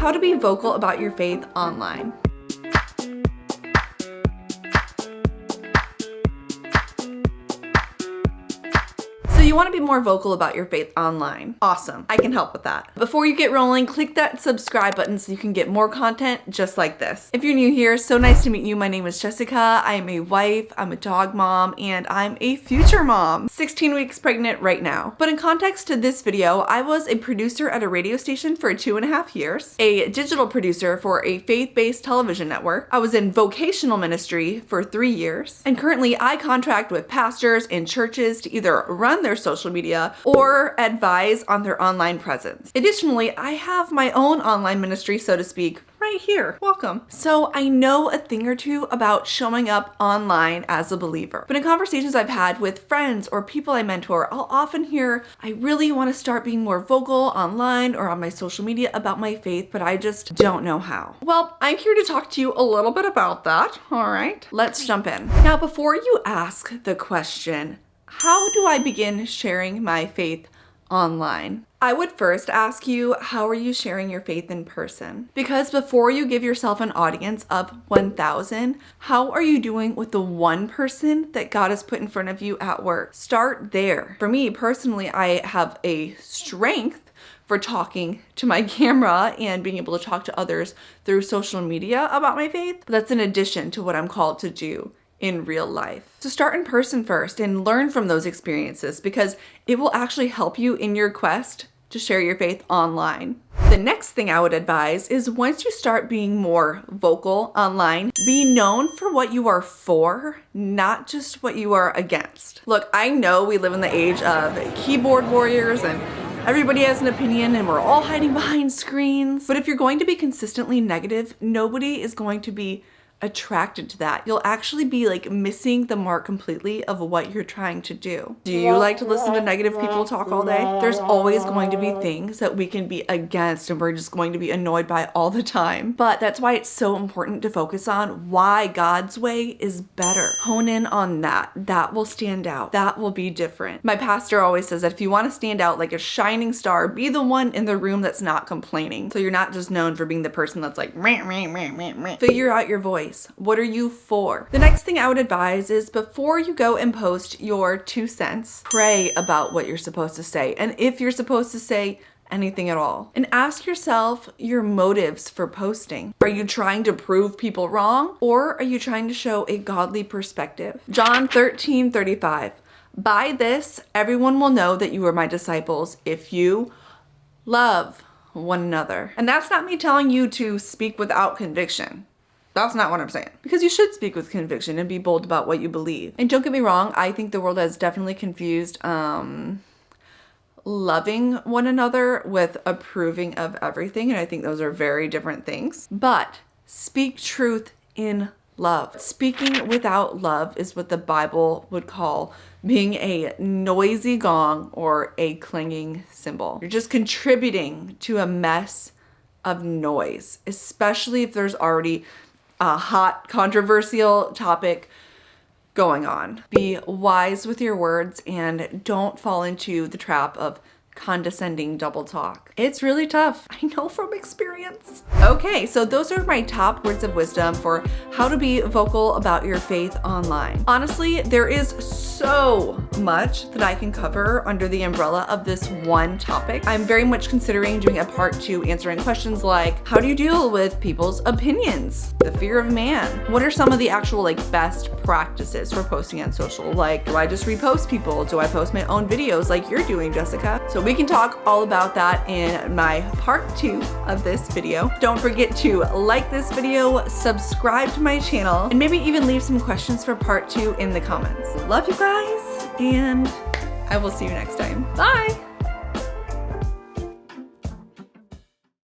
How to be vocal about your faith online. So you want to be more vocal about your faith online. Awesome. I can help with that. Before you get rolling, click that subscribe button so you can get more content just like this. If you're new here, so nice to meet you. My name is Jessica. I am a wife, I'm a dog mom, and I'm a future mom. 16 weeks pregnant right now. But in context to this video, I was a producer at a radio station for 2.5 years, a digital producer for a faith-based television network. I was in vocational ministry for 3 years, and currently I contract with pastors and churches to either run their social media or advise on their online presence. Additionally, I have my own online ministry, so to speak, right here. Welcome. So I know a thing or two about showing up online as a believer. But in conversations I've had with friends or people I mentor, I'll often hear, I really want to start being more vocal online or on my social media about my faith, but I just don't know how. Well, I'm here to talk to you a little bit about that. All right, let's jump in. Now, before you ask the question, how do I begin sharing my faith online? I would first ask you, how are you sharing your faith in person? Because before you give yourself an audience of 1,000, how are you doing with the one person that God has put in front of you at work? Start there. For me personally, I have a strength for talking to my camera and being able to talk to others through social media about my faith. But that's in addition to what I'm called to do in real life. So start in person first and learn from those experiences because it will actually help you in your quest to share your faith online. The next thing I would advise is once you start being more vocal online, be known for what you are for, not just what you are against. Look, I know we live in the age of keyboard warriors and everybody has an opinion and we're all hiding behind screens. But if you're going to be consistently negative, nobody is going to be attracted to that. You'll actually be like missing the mark completely of what you're trying to do. Do you like to listen to negative people talk all day? There's always going to be things that we can be against and we're just going to be annoyed by all the time. But that's why it's so important to focus on why God's way is better. Hone in on that. That will stand out. That will be different. My pastor always says that if you want to stand out like a shining star, be the one in the room that's not complaining. So you're not just known for being the person that's like, meh, meh, meh, meh, meh. Figure out your voice. What are you for? The next thing I would advise is before you go and post your 2 cents, pray about what you're supposed to say. And if you're supposed to say anything at all. And ask yourself your motives for posting. Are you trying to prove people wrong? Or are you trying to show a godly perspective? John 13:35. By this, everyone will know that you are my disciples if you love one another. And that's not me telling you to speak without conviction. That's not what I'm saying. Because you should speak with conviction and be bold about what you believe. And don't get me wrong, I think the world has definitely confused loving one another with approving of everything. And I think those are very different things. But speak truth in love. Speaking without love is what the Bible would call being a noisy gong or a clanging cymbal. You're just contributing to a mess of noise, especially if there's already a hot, controversial topic going on. Be wise with your words and don't fall into the trap of condescending double talk. It's really tough. I know from experience. Okay, so those are my top words of wisdom for how to be vocal about your faith online. Honestly, there is so much that I can cover under the umbrella of this one topic. I'm very much considering doing a part 2 answering questions like, how do you deal with people's opinions? The fear of man. What are some of the actual best practices for posting on social? Like, do I just repost people? Do I post my own videos like you're doing, Jessica? So we can talk all about that in my part 2 of this video. Don't forget to like this video, subscribe to my channel, and maybe even leave some questions for part 2 in the comments. Love you guys, and I will see you next time. Bye!